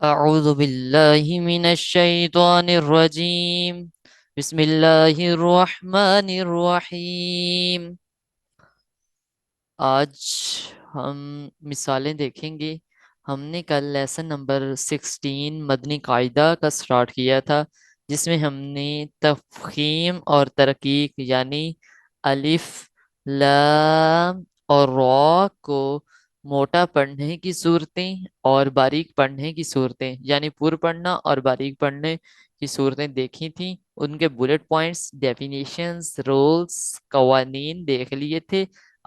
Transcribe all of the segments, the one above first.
أعوذ بالله من الشيطان الرجيم. بسم الله الرحمن الرحيم. آج ہم مثالیں دیکھیں گے۔ ہم نے کل لیسن نمبر 16 مدنی قاعدہ کا سٹارٹ کیا تھا، جس میں ہم نے تفخیم اور ترقیق یعنی الف، لام اور را کو موٹا پڑھنے کی صورتیں اور باریک پڑھنے کی صورتیں یعنی پر پڑھنا اور باریک پڑھنے کی صورتیں دیکھی تھیں۔ ان کے بلٹ پوائنٹس، ڈیفینیشنز، رولز، قوانین دیکھ لیے تھے۔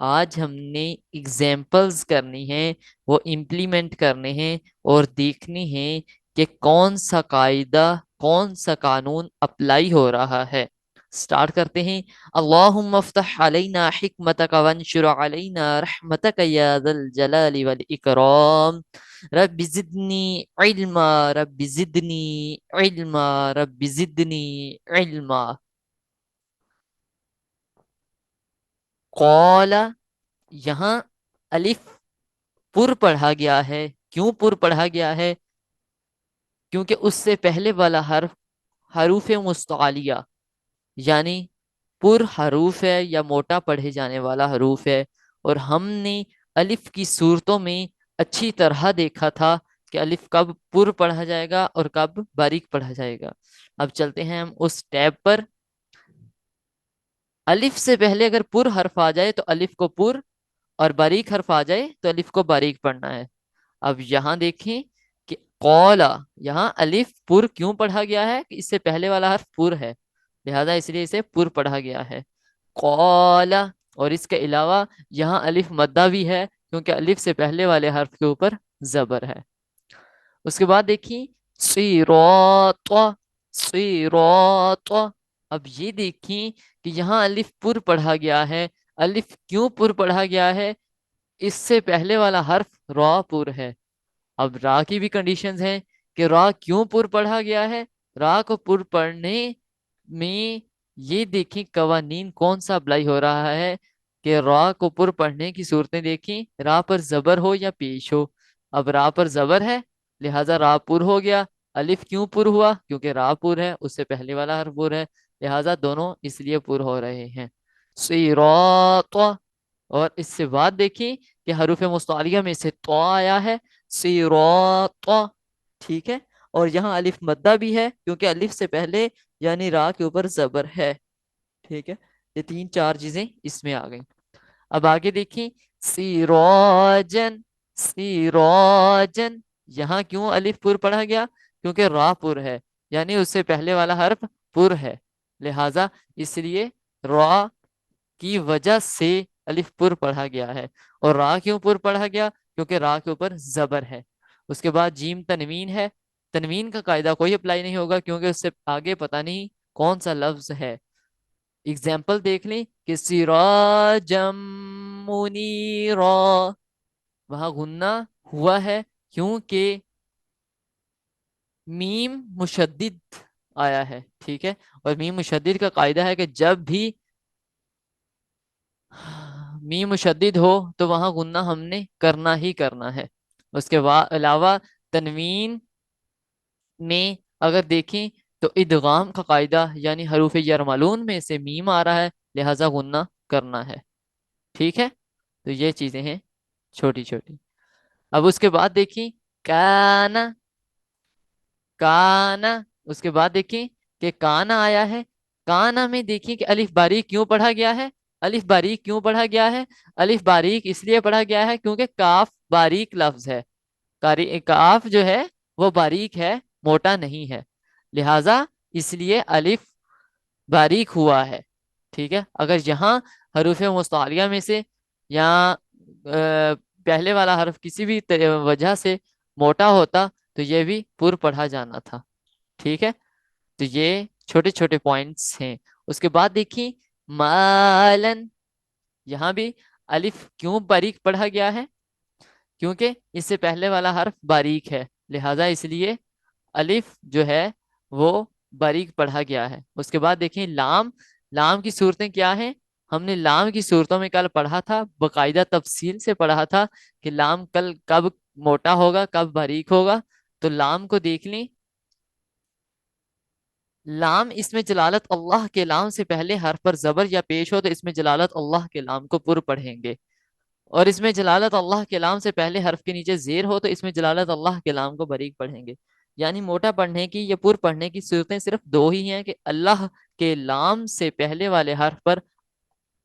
آج ہم نے ایگزامپلز کرنی ہیں، وہ امپلیمنٹ کرنے ہیں اور دیکھنی ہیں کہ کون سا قاعدہ، کون سا قانون اپلائی ہو رہا ہے۔ سٹارٹ کرتے ہیں۔ اللہم افتح علینا حکمتک وانشر علینا رحمتک یا ذا الجلال والاکرام۔ رب زدنی علما، رب زدنی علما، رب زدنی علما۔ قال، یہاں الف پر پڑھا گیا ہے۔ کیوں پر پڑھا گیا ہے؟ کیونکہ اس سے پہلے والا حرف حروف مستعلیہ یعنی پر حروف ہے یا موٹا پڑھے جانے والا حروف ہے، اور ہم نے الف کی صورتوں میں اچھی طرح دیکھا تھا کہ الف کب پر پڑھا جائے گا اور کب باریک پڑھا جائے گا۔ اب چلتے ہیں ہم اس ٹیب پر۔ الف سے پہلے اگر پر حرف آ جائے تو الف کو پر، اور باریک حرف آ جائے تو الف کو باریک پڑھنا ہے۔ اب یہاں دیکھیں کہ قولا، یہاں الف پر کیوں پڑھا گیا ہے کہ اس سے پہلے والا حرف پر ہے، لہذا اس لیے اسے پر پڑھا گیا ہے قولا۔ اور اس کے علاوہ یہاں الف مدہ بھی ہے کیونکہ الف سے پہلے والے حرف کے اوپر زبر ہے۔ اس کے بعد دیکھیں صراط، صراط۔ اب یہ دیکھیں کہ یہاں الف پر پڑھا گیا ہے۔ الف کیوں پر پڑھا گیا ہے؟ اس سے پہلے والا حرف را پر ہے۔ اب را کی بھی کنڈیشنز ہیں کہ را کیوں پر پڑھا گیا ہے۔ را کو پر پڑھنے میں یہ دیکھیں قوانین کون سا اپلائی ہو رہا ہے کہ را کو پر پڑھنے کی صورتیں دیکھیں، را پر زبر ہو یا پیش ہو۔ اب را پر زبر ہے لہٰذا را پر ہو گیا۔ الف کیوں پر ہوا؟ کیونکہ را پر ہے، اس سے پہلے والا حرف پر ہے، لہٰذا دونوں اس لیے پر ہو رہے ہیں۔ صراط، اور اس سے بعد دیکھیں کہ حروف مستعلیہ میں سے تو آیا ہے صراط، ٹھیک ہے، اور یہاں الف مدہ بھی ہے کیونکہ الف سے پہلے یعنی را کے اوپر زبر ہے، ٹھیک ہے۔ یہ تین چار چیزیں اس میں آ گئیں۔ اب آگے دیکھیں سراجن، سراجن، یہاں کیوں الف پر پڑھا گیا؟ کیونکہ را پر ہے یعنی اس سے پہلے والا حرف پر ہے، لہٰذا اس لیے را کی وجہ سے الف پر پڑھا گیا ہے۔ اور را کیوں پر پڑھا گیا؟ کیونکہ را کے اوپر زبر ہے۔ اس کے بعد جیم تنوین ہے۔ تنوین کا قاعدہ کوئی اپلائی نہیں ہوگا کیونکہ اس سے آگے پتہ نہیں کون سا لفظ ہے۔ اگزامپل دیکھ لیں کہ سراجم منیرا، وہاں غنہ ہوا ہے کیونکہ میم مشدد آیا ہے، ٹھیک ہے، اور میم مشدد کا قاعدہ ہے کہ جب بھی میم مشدد ہو تو وہاں غنہ ہم نے کرنا ہی کرنا ہے۔ اس کے علاوہ تنوین میں اگر دیکھیں تو ادغام کا قاعدہ یعنی حروف یرملون میں سے میم آ رہا ہے لہٰذا غنہ کرنا ہے، ٹھیک ہے۔ تو یہ چیزیں ہیں چھوٹی چھوٹی۔ اب اس کے بعد دیکھیں کانا، کانا، اس کے بعد دیکھیں کہ کانا آیا ہے۔ کانا میں دیکھیں کہ الف باریک کیوں پڑھا گیا ہے؟ الف باریک کیوں پڑھا گیا ہے؟ الف باریک اس لیے پڑھا گیا ہے کیونکہ کاف باریک لفظ ہے، کاف جو ہے وہ باریک ہے، موٹا نہیں ہے، لہٰذا اس لیے الف باریک ہوا ہے، ٹھیک ہے۔ اگر یہاں حروف مستعلیہ میں سے یا پہلے والا حرف کسی بھی وجہ سے موٹا ہوتا تو یہ بھی پر پڑھا جانا تھا، ٹھیک ہے۔ تو یہ چھوٹے چھوٹے پوائنٹس ہیں۔ اس کے بعد دیکھیں مالن، یہاں بھی الف کیوں باریک پڑھا گیا ہے؟ کیونکہ اس سے پہلے والا حرف باریک ہے، لہٰذا اس لیے الف جو ہے وہ باریک پڑھا گیا ہے۔ اس کے بعد دیکھیں لام، لام کی صورتیں کیا ہیں؟ ہم نے لام کی صورتوں میں کل پڑھا تھا، باقاعدہ تفصیل سے پڑھا تھا کہ لام کل کب موٹا ہوگا کب باریک ہوگا۔ تو لام کو دیکھ لیں، لام اس میں جلالت اللہ کے لام سے پہلے حرف پر زبر یا پیش ہو تو اس میں جلالت اللہ کے لام کو پر پڑھیں گے، اور اس میں جلالت اللہ کے لام سے پہلے حرف کے نیچے زیر ہو تو اس میں جلالت اللہ کے لام کو باریک پڑھیں گے۔ یعنی موٹا پڑھنے کی یا پر پڑھنے کی صورتیں صرف دو ہی ہیں، کہ اللہ کے لام سے پہلے والے حرف پر،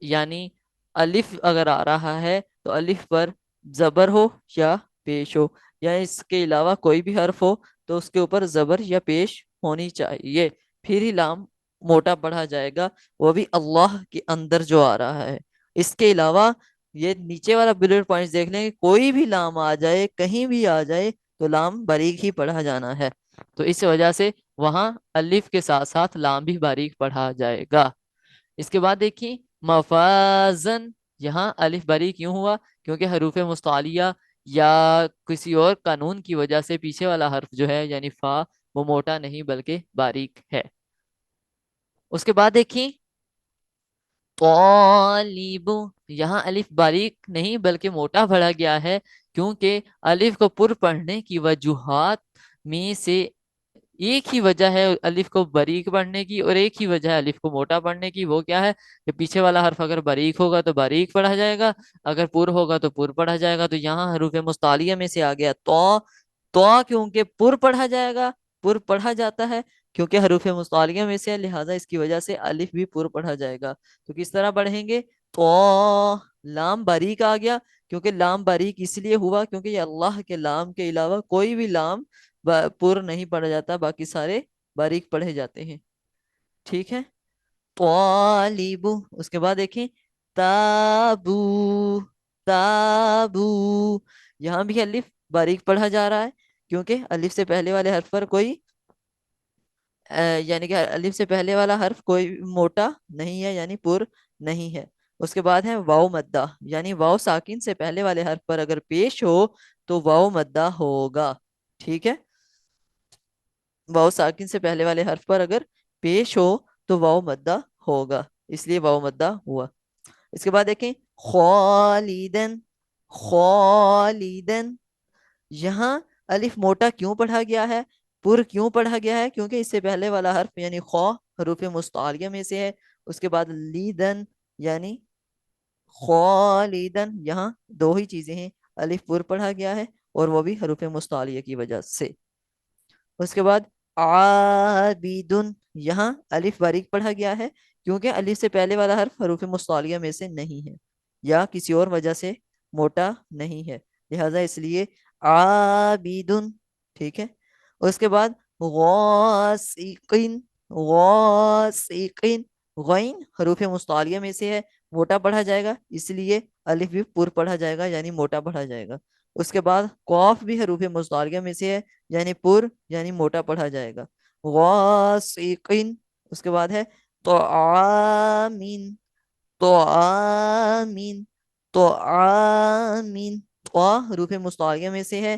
یعنی الف اگر آ رہا ہے تو الف پر زبر ہو یا پیش ہو، یا اس کے علاوہ کوئی بھی حرف ہو تو اس کے اوپر زبر یا پیش ہونی چاہیے، پھر ہی لام موٹا پڑھا جائے گا، وہ بھی اللہ کے اندر جو آ رہا ہے۔ اس کے علاوہ یہ نیچے والا بلٹ پوائنٹ دیکھ لیں کہ کوئی بھی لام آ جائے، کہیں بھی آ جائے تو لام باریک ہی پڑھا جانا ہے، تو اس وجہ سے وہاں الف کے ساتھ ساتھ لام بھی باریک پڑھا جائے گا۔ اس کے بعد دیکھیں مفازن، یہاں الف باریک کیوں ہوا؟ کیونکہ حروف مستعلیہ یا کسی اور قانون کی وجہ سے پیچھے والا حرف جو ہے یعنی فا، وہ موٹا نہیں بلکہ باریک ہے۔ اس کے بعد دیکھیں طالب، یہاں الف باریک نہیں بلکہ موٹا پڑھا گیا ہے، کیونکہ الف کو پر پڑھنے کی وجوہات میں سے ایک ہی وجہ ہے الف کو باریک پڑھنے کی، اور ایک ہی وجہ ہے الف کو موٹا پڑھنے کی، وہ کیا ہے کہ پیچھے والا حرف اگر باریک ہوگا تو باریک پڑھا جائے گا، اگر پر ہوگا تو پر پڑھا جائے گا۔ تو یہاں حروف مستعلیہ میں سے آ گیا تو کیونکہ پر پڑھا جائے گا، پر پڑھا جاتا ہے کیونکہ حروف مستعلیہ میں سے ہے، لہٰذا اس کی وجہ سے الف بھی پر پڑھا جائے گا۔ تو کس طرح پڑھیں گے؟ تو لام باریک آ گیا، کیونکہ لام باریک اس لیے ہوا کیونکہ یہ اللہ کے لام کے علاوہ کوئی بھی لام پر نہیں پڑھا جاتا، باقی سارے باریک پڑھے جاتے ہیں، ٹھیک ہے۔ طالب، اس کے بعد دیکھیں تابو، تابو، یہاں بھی الف باریک پڑھا جا رہا ہے کیونکہ الف سے پہلے والے حرف پر کوئی یعنی کہ الف سے پہلے والا حرف کوئی موٹا نہیں ہے، یعنی پر نہیں ہے۔ اس کے بعد ہے واو مدہ، یعنی واو ساکن سے پہلے والے حرف پر اگر پیش ہو تو واو مدہ ہوگا، ٹھیک ہے۔ واو ساکن سے پہلے والے حرف پر اگر پیش ہو تو واو مدہ ہوگا، اس لیے واو مدہ ہوا۔ اس کے بعد دیکھیں خالدن، خالدن، یہاں الف موٹا کیوں پڑھا گیا ہے، پر کیوں پڑھا گیا ہے؟ کیونکہ اس سے پہلے والا حرف یعنی خا حروف مستعلیہ میں سے ہے، اس کے بعد لیدن یعنی خالدن، یہاں دو ہی چیزیں ہیں، الف پر پڑھا گیا ہے اور وہ بھی حروف مستعلیہ کی وجہ سے۔ اس کے بعد عابدن، یہاں الف باریک پڑھا گیا ہے کیونکہ الف سے پہلے والا حرف حروف مستعلیہ میں سے نہیں ہے یا کسی اور وجہ سے موٹا نہیں ہے، لہذا اس لیے عابدن، ٹھیک ہے۔ اس کے بعد غاسقین، غاسقین، غین حروف مستعلیہ میں سے ہے، موٹا پڑھا جائے گا، اس لیے الف بھی پر پڑھا جائے گا یعنی موٹا پڑھا جائے گا۔ اس کے بعد قاف بھی حروف مستعلیہ میں سے ہے، یعنی پر یعنی موٹا پڑھا جائے گا، غاسقین۔ اس کے بعد ہے تو آمین، تو آمین، تو آمین، تو حروف مستعلیہ میں سے ہے،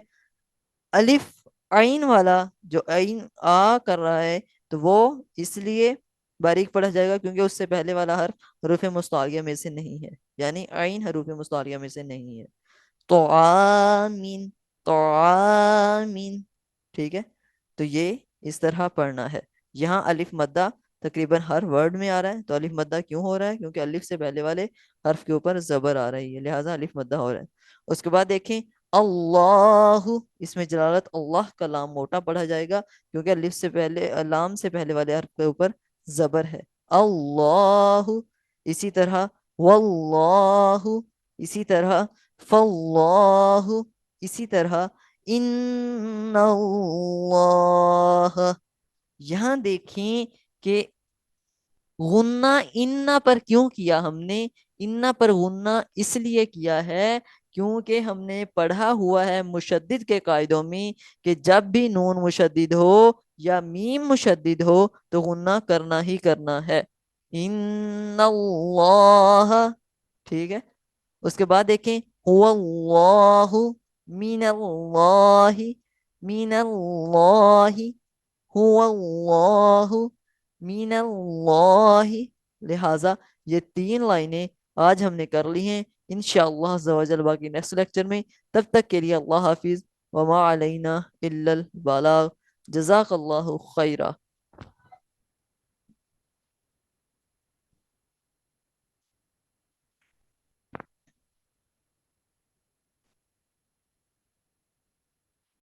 الف عین والا جو عین آ کر رہا ہے تو وہ اس لیے باریک پڑھا جائے گا کیونکہ اس سے پہلے والا حرف حروف مستعلیہ میں سے نہیں ہے، یعنی عین حروف مستعلیہ میں سے نہیں ہے۔ تو آمین، تو آمین، ٹھیک ہے۔ تو یہ اس طرح پڑھنا ہے۔ یہاں الف مدہ تقریباً ہر ورڈ میں آ رہا ہے، تو الف مدہ کیوں ہو رہا ہے؟ کیونکہ الف سے پہلے والے حرف کے اوپر زبر آ رہی ہے، لہٰذا الف مدہ ہو رہا ہے۔ اس کے بعد دیکھیں اللہ، اس میں جلالت اللہ کا لام موٹا پڑھا جائے گا کیونکہ الف سے پہلے لام سے پہلے والے حرف کے اوپر زبر ہے، اللہ۔ اسی طرح واللہ، اسی طرح فاللہ، اسی طرح ان اللہ۔ یہاں دیکھیں کہ غنہ انہ پر کیوں کیا ہم نے؟ انہ پر غنہ اس لیے کیا ہے کیونکہ ہم نے پڑھا ہوا ہے مشدد کے قاعدوں میں کہ جب بھی نون مشدد ہو یا میم مشدد ہو تو غنہ کرنا ہی کرنا ہے، ان اللہ، ٹھیک ہے۔ اس کے بعد دیکھیں هو اللہ، من اللہ، من اللہ، هو اللہ، من اللہ، لہٰذا یہ تین لائنیں آج ہم نے کر لی ہیں، انشاءاللہ عز و جل باقی نیکسٹ لیکچر میں۔ تب تک کے لیے اللہ حافظ۔ وما علینا الا البلاغ. جزاک اللہ خیرہ.